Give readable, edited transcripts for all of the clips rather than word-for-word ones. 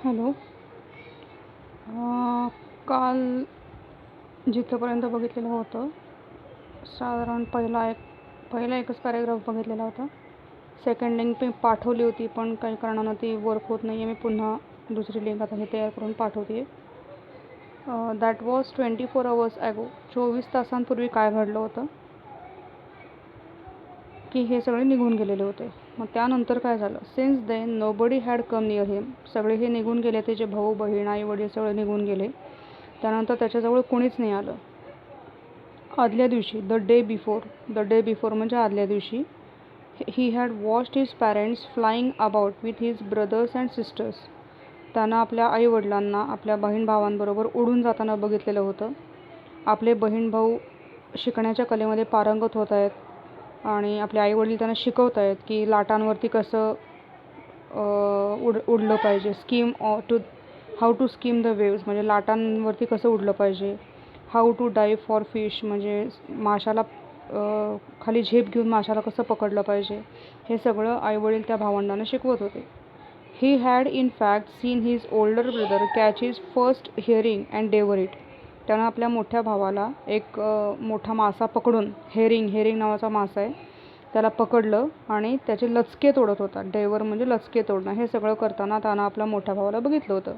Hello. काल जिथपर्यंत बघितलेलं होतं साधारण पहिला एकच पॅरेग्राफ बघितलेला होता. सेकंड लिंक मी पाठवली होती, पण काही कारणानं ती वर्क होत नाही आहे. मी पुन्हा दुसरी लिंक आता हे तयार करून पाठवते आहे. That was 24 hours ago. 24 तासांपूर्वी काय घडलं होतं की हे सगळे निघून गेलेले होते. मग त्यानंतर काय झालं? Since then nobody had come near him. सगळे हे निघून गेले, त्याचे भाऊ बहीण आई वडील सगळे निघून गेले. त्यानंतर त्याच्याजवळ कोणीच नाही आलं. आदल्या दिवशी द डे बिफोर म्हणजे आदल्या दिवशी he had watched his parents flying about with his brothers and sisters. त्यानं आपल्या आईवडिलांना आपल्या बहीण भावांबरोबर उडून जाताना बघितलेलं होतं. आपले बहीण भाऊ शिकण्याच्या कलेमध्ये पारंगत होत आहेत आणि आपले आईवडील त्यांना शिकवत आहेत की लाटांवरती कसं उडलं पाहिजे. How to skim the waves म्हणजे लाटांवरती कसं उडलं पाहिजे. How to dive for fish म्हणजे माशाला खाली झेप घेऊन माशाला कसं पकडलं पाहिजे. हे सगळं आईवडील त्या भावंडांना शिकवत होते. He had in fact seen his older brother catch his first herring and devour it. त्यानं आपल्या मोठ्या भावाला एक मोठा मासा पकडून, हेरिंग नावाचा मासा आहे, त्याला पकडलं आणि त्याचे लचके तोडत होता. डेवर म्हणजे लचके तोडणं. हे सगळं करताना त्यानं आपल्या मोठ्या भावाला बघितलं होतं.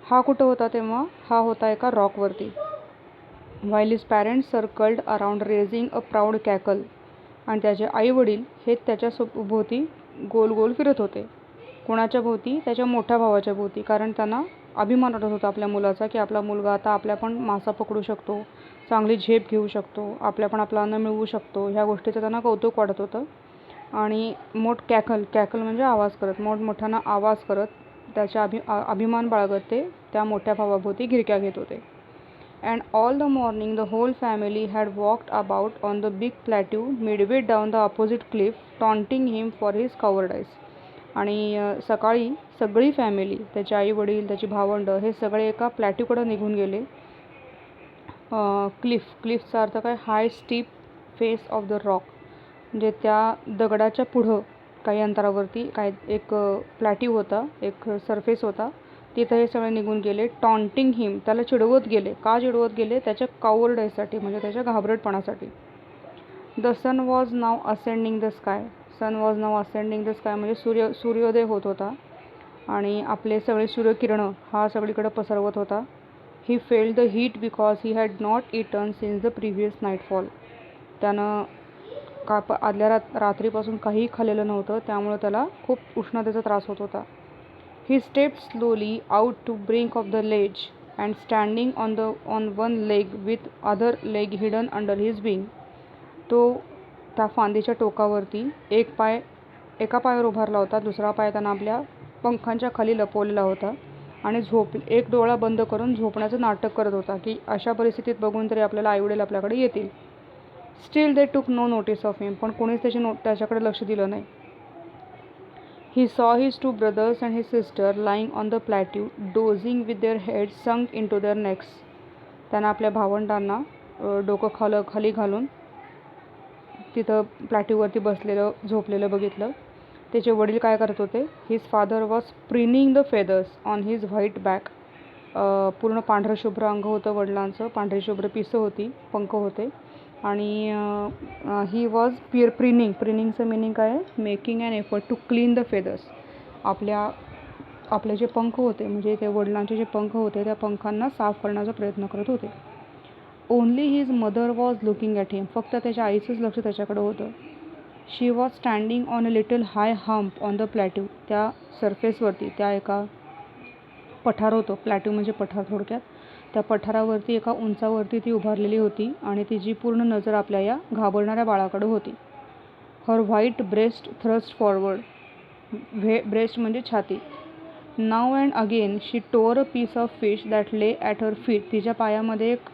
हा कुठं होता तेव्हा? हा होता एका रॉकवरती. while his parents circled around raising a proud cackle. आणि त्याचे आईवडील हे त्याच्या भोवती गोल गोल फिरत होते. कोणाच्या भोवती? त्याच्या मोठ्या भावाच्या भोवती. कारण त्यांना अभिमान वाटत होता आपल्या मुलाचा की आपला मुलगा आता आपल्या पण मासा पकडू शकतो, चांगली झेप घेऊ शकतो, आपल्या पण आपलं अन्न मिळवू शकतो. ह्या गोष्टीचं त्यांना कौतुक वाटत होतं. आणि कॅकल म्हणजे आवाज करत, मोठमोठ्यानं आवाज करत त्याच्या अभिमान बाळगत ते त्या मोठ्या भावाभोवती गिरक्या घेत होते. And all the morning the whole family had walked about on the big plateau midway down the opposite cliff, taunting him for his cowardice. आणि सकाळी सगळी फॅमिली, त्याचे आई वडील, त्याची भावंड हे सगळे एका प्लॅट्यूकडे निघून गेले. क्लिफचा अर्थ काय? High steep face of the rock. म्हणजे त्या दगडाच्या पुढं काही अंतरावरती काय एक प्लॅट्यू होता, एक सरफेस होता. तिथं हे सगळे निघून गेले. टॉन्टिंग हिम, त्याला चिडवत गेले. का चिडवत गेले? त्याच्या कावर्डसाठी म्हणजे त्याच्या घाबरटपणासाठी. The sun was now ascending the sky. म्हणजे सूर्योदय होत होता आणि आपले सगळे सूर्यकिरणं हा सगळीकडे पसरवत होता. He felt the heat because he had not eaten since the previous nightfall. त्यानं आदल्या रात्रीपासून काहीही खाल्लेलं नव्हतं, त्यामुळे त्याला खूप उष्णतेचा त्रास होत होता. He stepped slowly out to brink of the ledge and standing on one leg with other leg hidden under his wing. तो त्या फांदीच्या टोकावरती एका पायावर उभारला होता. दुसरा पाय त्यानं आपल्या पंखांच्या खाली लपवलेला होता आणि एक डोळा बंद करून झोपण्याचं नाटक करत होता की अशा परिस्थितीत बघून तरी आपल्याला आईवडील आपल्याकडे येतील. स्टील दे टूक नो नोटीस ऑफ हिम. पण कोणीच त्याच्याकडे लक्ष दिलं नाही. He saw his two brothers and his sister lying on the plateau, dozing with their heads sunk into their necks. त्यानं आपल्या भावंडांना डोकं खाली घालून तिथं प्लॅट्यूवरती झोपलेलं बघितलं. त्याचे वडील काय करत होते? His father was preening the feathers on his white back. पूर्ण पांढरशुभ्र अंग होतं वडिलांचं, पांढरीशुभ्र पिसं होती, पंख होते. आणि ही वॉज प्रिनिंगचं मिनिंग काय आहे? Making an effort to clean the feathers. आपले जे पंख होते म्हणजे ते वडिलांचे जे पंख होते त्या पंखांना साफ करण्याचा प्रयत्न करत होते. Only his mother was looking at him. फक्त त्याच्या आईचंच लक्ष त्याच्याकडे होतं. She was standing on a little high hump on the plateau. त्या सरफेसवरती, त्या एका पठार होतं, प्लॅट्यू म्हणजे पठार थोडक्यात, त्या पठारावरती एका उंचावरती ती उभारलेली होती आणि तिची पूर्ण नजर आपल्या या घाबरणाऱ्या बाळाकडे होती. Her white breast thrust forward. Breast म्हणजे छाती. Now and again she tore a piece of fish that lay at her feet. तिच्या पायामध्ये एक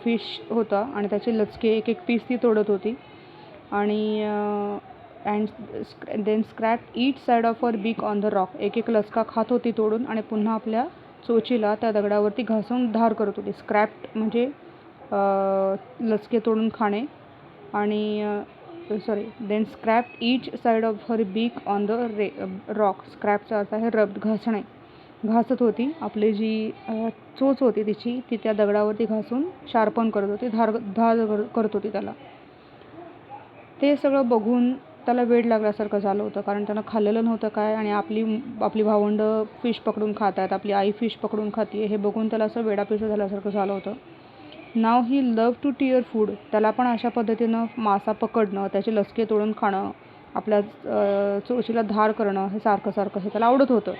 फिश होता आणि त्याचे लचके एक पीस ती तोडत होती. आणि and then scrap each side of her beak on the rock. एक लचका खात होती तोडून आणि पुन्हा आपल्या चोचीला त्या दगडावरती घासून धार करत होती. स्क्रॅप्ड म्हणजे लचके तोडून खाणे. आणि then scraped each side of her beak on the rock. स्क्रॅपचा अर्थ आहे रब, घासणे. घासत होती. आपली जी चोच होती तिची ती त्या दगडावरती घासून शार्पन करत होती, धार करत होती त्याला. ते सगळं बघून त्याला वेड लागल्यासारखं झालं होतं, कारण त्यानं खाल्लेलं नव्हतं काय आणि आपली भावंडं फिश पकडून खात आहेत, आपली आई फिश पकडून खाते हे बघून त्याला असं वेडापिसा झाल्यासारखं झालं होतं. नाव ही लव्ह टू टिअर फूड. त्याला पण अशा पद्धतीनं मासा पकडणं, त्याचे लसके तोडून खाणं, आपल्या चोचीला धार करणं हे सारखं हे त्याला आवडत होतं.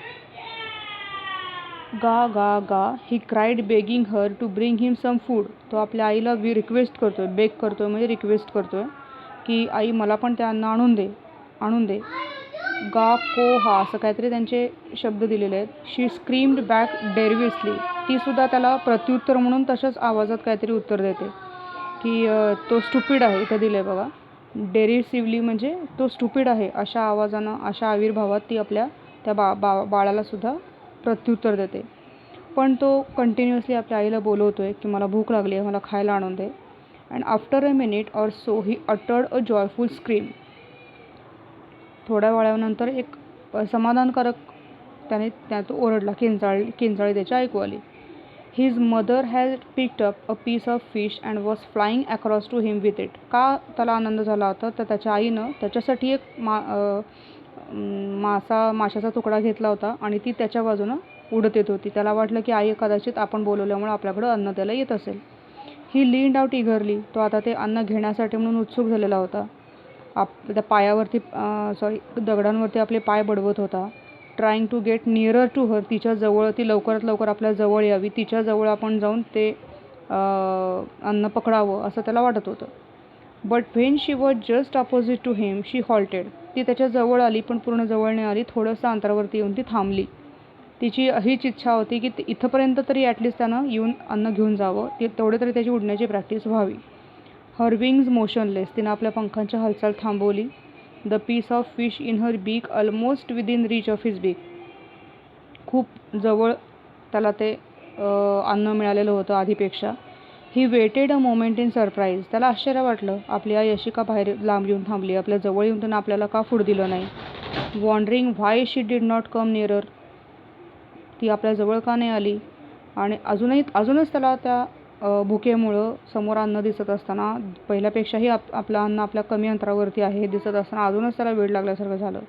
गा गा गा he cried begging her to bring him some food. तो आपल्या आईला रिक्वेस्ट करतोय, बेग करतोय म्हणजे रिक्वेस्ट करतोय की आई मला पण ते अन्न आणून दे. गा को हा असं काहीतरी त्यांचे शब्द दिलेले आहेत. शी स्क्रीम्ड बॅक डेरिव्हियसली. ती सुद्धा त्याला प्रत्युत्तर म्हणून तशाच आवाजात काहीतरी उत्तर देते की तो स्टुपिड आहे. इथं दिलं आहे बघा, डेरिव्हिसिव्हली म्हणजे तो स्टुपिड आहे अशा आवाजानं, अशा आविर्भावात ती आपल्या त्या बाळाला सुद्धा प्रत्युत्तर देते. पण तो कंटिन्युअसली आपल्या आईला बोलवतोय की मला भूक लागली आहे, मला खायला आणून दे. And after a minute or so he uttered a joyful scream. थोड्या वेळानंतर एक समाधानकारक त्याने तो ओरडला, किंचाळी त्याची ऐकू आली. His mother has picked up a piece of fish and was flying across to him with it. का त्याला आनंद झाला होता तर त्याच्या आईनं त्याच्यासाठी एक माशाचा तुकडा घेतला होता आणि ती त्याच्या बाजूनं उडत येत होती. त्याला वाटलं की आई कदाचित आपण बोलवल्यामुळे आपल्याकडं अन्न त्याला येत असेल. ही लीन्ड आउट इगरली. तो आता ते अन्न घेण्यासाठी म्हणून उत्सुक झालेला होता. त्या पायावरती दगडांवरती आपले पाय बडवत होता. Trying to get nearer to her. तिच्या जवळ, ती लवकरात लवकर आपल्या जवळ यावी, तिच्या जवळ आपण जाऊन ते अन्न पकडावं असं त्याला वाटत होतं. But when she was just opposite to him she halted. ती त्याच्या जवळ आली पण पूर्ण जवळ नाही आली, थोडंसं अंतरावरती येऊन ती थांबली. तिची हीच इच्छा होती की इथंपर्यंत तरी ॲटलिस्ट त्यानं येऊन अन्न घेऊन जावं, तेवढे तरी त्याची उडण्याची प्रॅक्टिस व्हावी. Her wings motionless. तिनं आपल्या पंखांची हालचाल थांबवली. The piece of fish in her beak almost within reach of his beak. खूप जवळ त्याला ते अन्न मिळालेलं होतं आधीपेक्षा. He waited a moment in surprise. त्याला आश्चर्य वाटलं, आपली आई अशी का बाहेर लांब येऊन थांबली, आपल्या जवळ येऊन त्यानं आपल्याला का फूड दिलं नाही. Wondering why she did not come nearer. ती आपल्या जवळ का नाही आली. आणि अजूनच त्याला त्या भुकेमुळं समोर अन्न दिसत असताना, पहिल्यापेक्षाही आपलं अन्न आपल्या कमी अंतरावरती आहे हे दिसत असताना अजूनच त्याला वेड लागल्यासारखं झालं.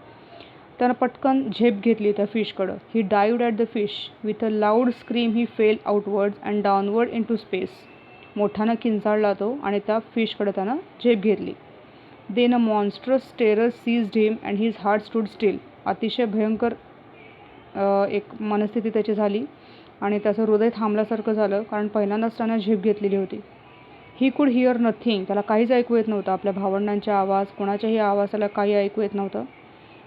त्यानं पटकन झेप घेतली त्या फिशकडं. He dived at the fish with a loud scream. He fell outwards and downward into space. मोठ्यानं किंचाळला तो आणि त्या फिशकडं त्यानं झेप घेतली. Then a monstrous terror seized him and his heart stood still. अतिशय भयंकर एक मनस्थिती त्याची झाली आणि त्याचं हृदय थांबल्यासारखं झालं, कारण पहिल्यांदाच त्यानं झेप घेतलेली होती. He could here nothing. त्याला काहीच ऐकू येत नव्हतं. आपल्या भावंडांचे आवाज, कोणाच्याही आवाज त्याला काही ऐकू येत नव्हतं.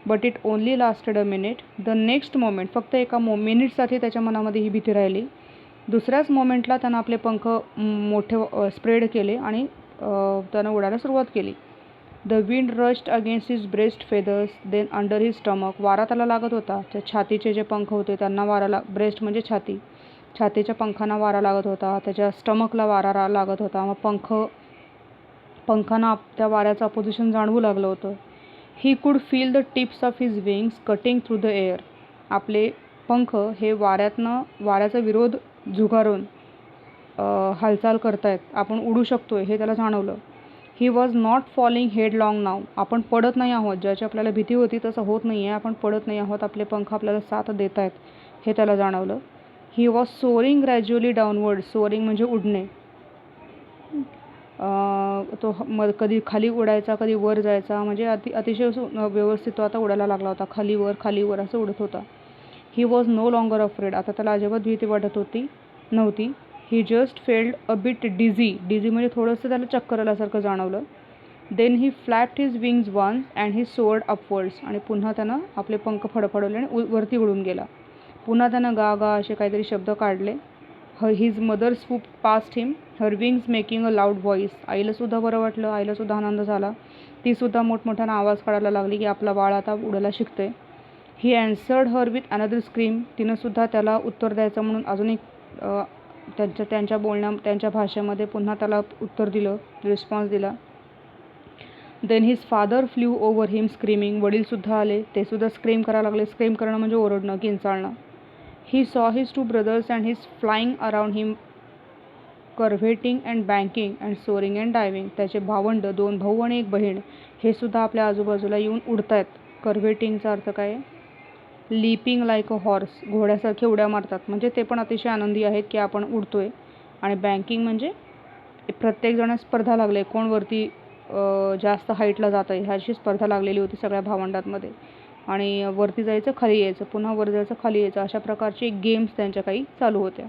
But it only lasted a minute. The next moment. फक्त एका मिनिटसाठी त्याच्या मनामध्ये ही भीती राहिली. दुसऱ्याच मोमेंटला त्यानं आपले पंख मोठे स्प्रेड केले आणि त्यानं उडायला सुरुवात केली. The wind rushed against his breast feathers then under his stomach. वारा त्याला लागत होता. त्या छातीचे जे पंख होते त्यांना वारा ब्रेस्ट म्हणजे छाती, छातीच्या पंखांना वारा लागत होता, त्याच्या स्टमकला वारा लागत होता. मग पंखांना त्या वाऱ्याचं अपोजिशन जाणवू लागलं होतं. He could feel the tips of his wings cutting through the air. आपले पंख हे वाऱ्याचा विरोध झुगारून हालचाल करतायत, आपण उडू शकतोय हे त्याला जाणवलं. ही वॉज नॉट फॉलिंग हेडलॉंग नाव. आपण पडत नाही आहोत. ज्याची आपल्याला भीती होती तसं होत नाही आहे, आपण पडत नाही आहोत, आपले पंख आपल्याला साथ देत आहेत हे त्याला जाणवलं. He was soaring gradually downward. Soaring म्हणजे उडणे. तो कधी खाली उडायचा, कधी वर जायचा, म्हणजे अतिशय व्यवस्थित तो आता उडायला लागला होता. खाली वर असं उडत होता. He was no longer afraid. आता त्याला अजिबात भीती वाटत नव्हती. He just felt a bit dizzy म्हणजे थोडंसं त्याला चक्कर आल्यासारखं जाणवलं. Then he flapped his wings once and he soared upwards. आणि पुन्हा त्यानं आपले पंख फडफडवले आणि वरती उडून गेला. पुन्हा त्यानं गा गा असे काहीतरी शब्द काढले. His mother swoop past him her wings making a loud voice. आईलासुद्धा बरं वाटलं, आईलासुद्धा आनंद झाला. तीसुद्धा मोठमोठ्यानं आवाज काढायला लागली की आपला बाळ आता उडायला शिकते. ही ॲन्सर्ड हर विथ अनदर स्क्रीम. तिनंसुद्धा त्याला उत्तर द्यायचं म्हणून अजून एक त्यांच्या भाषेमध्ये पुन्हा त्याला उत्तर दिलं, रिस्पॉन्स दिला. Then his father flew over him screaming. वडीलसुद्धा आले, ते सुद्धा स्क्रीम करायला लागले. स्क्रीम करणं म्हणजे ओरडणं, किंचाळणं. He saw his two brothers and his flying around him curveting and banking and soaring and diving. त्याचे भावंड, 2 भाऊ आणि 1 बहीण, हे सुद्धा आपल्या आजूबाजूला येऊन उडत आहेत. कर्व्हेटिंगचा अर्थ काय आहे? लीपिंग लाईक अ हॉर्स, घोड्यासारखे उड्या मारतात, म्हणजे ते पण अतिशय आनंदी आहेत की आपण उडतोय. आणि बँकिंग म्हणजे प्रत्येकजण स्पर्धा लागले, कोण वरती जास्त हाईटला जातं आहे ह्याची स्पर्धा लागलेली होती सगळ्या भावंडांमध्ये. आणि वरती जायचं, खाली यायचं, पुन्हा वर जायचं, खाली यायचं, अशा प्रकारचे गेम्स त्यांच्या काही चालू होत्या.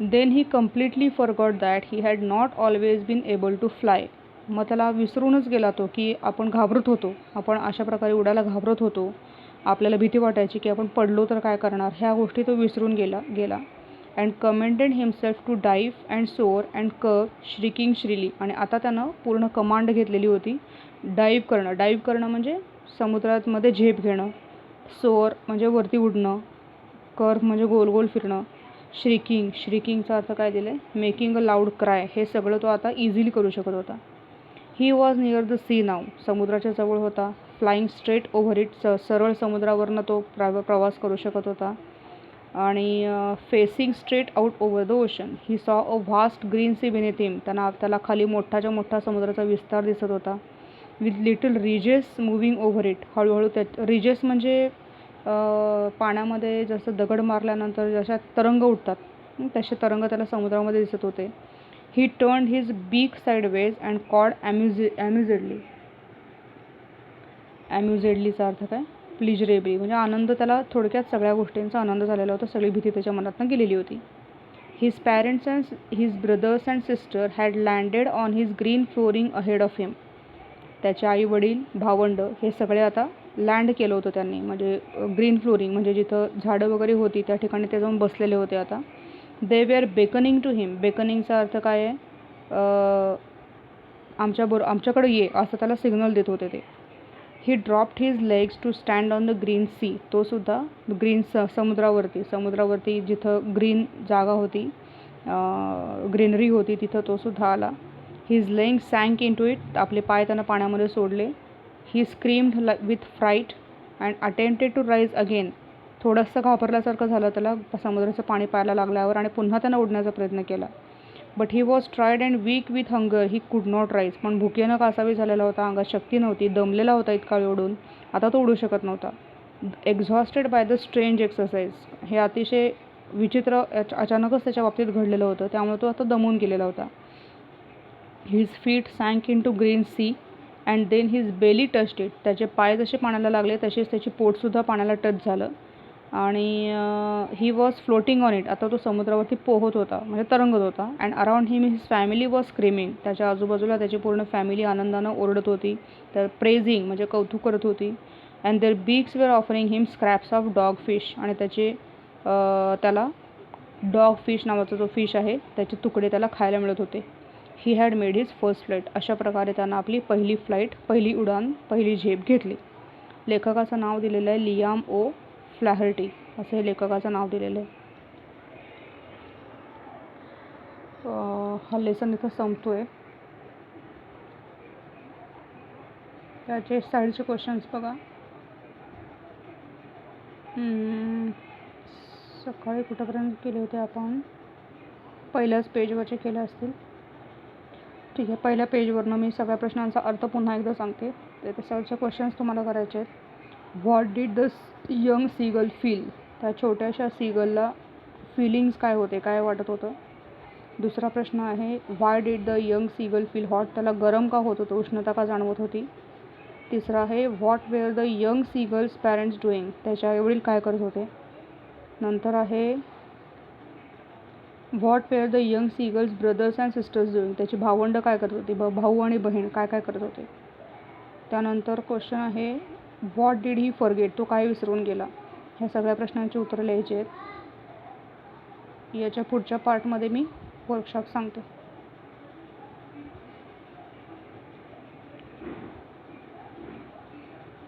Then he completely forgot that he had not always been able to fly. मग त्याला विसरूनच गेला तो की आपण घाबरत होतो, आपण अशा प्रकारे उडायला घाबरत होतो, आपल्याला भीती वाटायची की आपण पडलो तर काय करणार, ह्या गोष्टी तो विसरून गेला. And commanded himself to dive and soar and curve shrieking shrilly. आणि आता त्यानं पूर्ण कमांड घेतलेली होती डाईव्ह करणं म्हणजे समुद्रामध्ये झेप घेणं, सोअर म्हणजे वरती उडणं, कर्व म्हणजे गोल गोल फिरणं, श्रिकिंगचा अर्थ काय दिलं आहे? Making a loud cry. हे सगळं तो आता इझिली करू शकत होता. He was near the sea नाव. समुद्राच्या जवळ होता. Flying straight over it. सरळ समुद्रावरनं तो प्रवास करू शकत होता. आणि facing straight out over the ocean. He saw a vast green sea beneath him. त्याला खाली मोठाच्या मोठा समुद्राचा विस्तार दिसत होता. With little ridges moving over it. हळूहळू रिजेस म्हणजे पाण्यामध्ये जसं दगड मारल्यानंतर जशा तरंग उठतात, तसे तरंग त्याला समुद्रामध्ये दिसत होते. ही टर्न्ड हिज बीक साईडवेज अँड कॉड अम्युझेडलीचा अर्थ काय? प्लिजरेबली म्हणजे आनंद. त्याला थोडक्यात सगळ्या गोष्टींचा आनंद झालेला होता, सगळी भीती त्याच्या मनातून गेलेली होती. His parents and his brothers and sister had landed on his green flooring ahead of him. त्याचे आई वडील, भावंड हे सगळे आता लँड केलं होतं त्यांनी, म्हणजे ग्रीन फ्लोरिंग म्हणजे जिथं झाडं वगैरे होती त्या ठिकाणी ते जाऊन बसलेले होते आता. दे वेअर बेकनिंग टू हिम. बेकनिंगचा अर्थ काय आहे? आमच्याकडे ये असं त्याला सिग्नल देत होते ते. He dropped his legs to stand on the green sea. तो सुद्धा ग्रीन समुद्रावरती जिथं ग्रीन जागा होती, ग्रीनरी होती, तिथं तो सुद्धा आला. His leg sank into इट. आपले पाय त्यानं पाण्यामध्ये सोडले. He screamed with fright and attempted to rise again. थोडंसं घाबरल्यासारखं झालं त्याला समुद्राचं पाणी प्यायला लागल्यावर, आणि पुन्हा त्यानं उडण्याचा प्रयत्न केला. But he was tried and weak with hunger. He could not rise. पण भुकेनं कासावी झालेला होता, अंगात शक्ती नव्हती, दमलेला होता इतका वेळ उडून, आता तो उडू शकत नव्हता. Exhausted by the strange exercise. हे अतिशय विचित्र अचानकच त्याच्या बाबतीत घडलेलं होतं, त्यामुळे तो आता दमून गेलेला होता. His feet sank into green sea and then his belly touched it. त्याचे पाय जसे पाण्याला लागले तसेच त्याची पोटसुद्धा पाण्याला टच झालं. आणि he was floating on it. आता तो समुद्रावरती पोहत होता, म्हणजे तरंगत होता. And around him his family was screaming. त्याच्या आजूबाजूला त्याची पूर्ण फॅमिली आनंदानं ओरडत होती, तर प्रेझिंग म्हणजे कौतुक करत होती. And their beaks were offering him scraps of dog fish. आणि त्याला डॉग फिश नावाचा जो फिश आहे त्याचे तुकडे त्याला खायला मिळत होते. He had made his first flight. अशा प्रकारे त्यानं आपली पहिली फ्लाईट, पहिली उडान, पहिली झेप घेतली. लेखकाचं नाव दिलेलं आहे लियाम ओ फ्लॅहर्टी, असं हे लेखकाचं नाव दिलेलं आहे. हा लेसन इथं संपतोय. त्याचे साईडचे क्वेश्चन्स बघा. सकाळी कुठंपर्यंत केले होते आपण? पहिल्याच पेजवरचे केले असतील. ठीक आहे, पहिल्या पेजवरनं मी सगळ्या प्रश्नांचा अर्थ पुन्हा एकदा सांगते. ते साईडचे क्वेश्चन्स तुम्हाला करायचे आहेत. What did the young seagull feel. त्या छोट्याशा सीगलला फिलिंग्स काय होते, काय वाटत होतं. दुसरा प्रश्न आहे why did the young seagull feel hot. त्याला गरम का होत होतं, उष्णता का जाणवत होती. तिसरा आहे what were the young seagull's parents doing. त्याच्या आईवडील काय करत होते. नंतर आहे what were the young seagull's brothers and sisters doing. त्याची भावंड काय करत होती, भाऊ आणि बहीण काय काय करत होते. त्यानंतर क्वेश्चन आहे व्हॉट डिड ही फॉरगेट. तो काय विसरून गेला. ह्या सगळ्या प्रश्नांची उत्तरं लिहायची आहेत. याच्या पुढच्या पार्टमध्ये मी वर्कशॉप सांगते.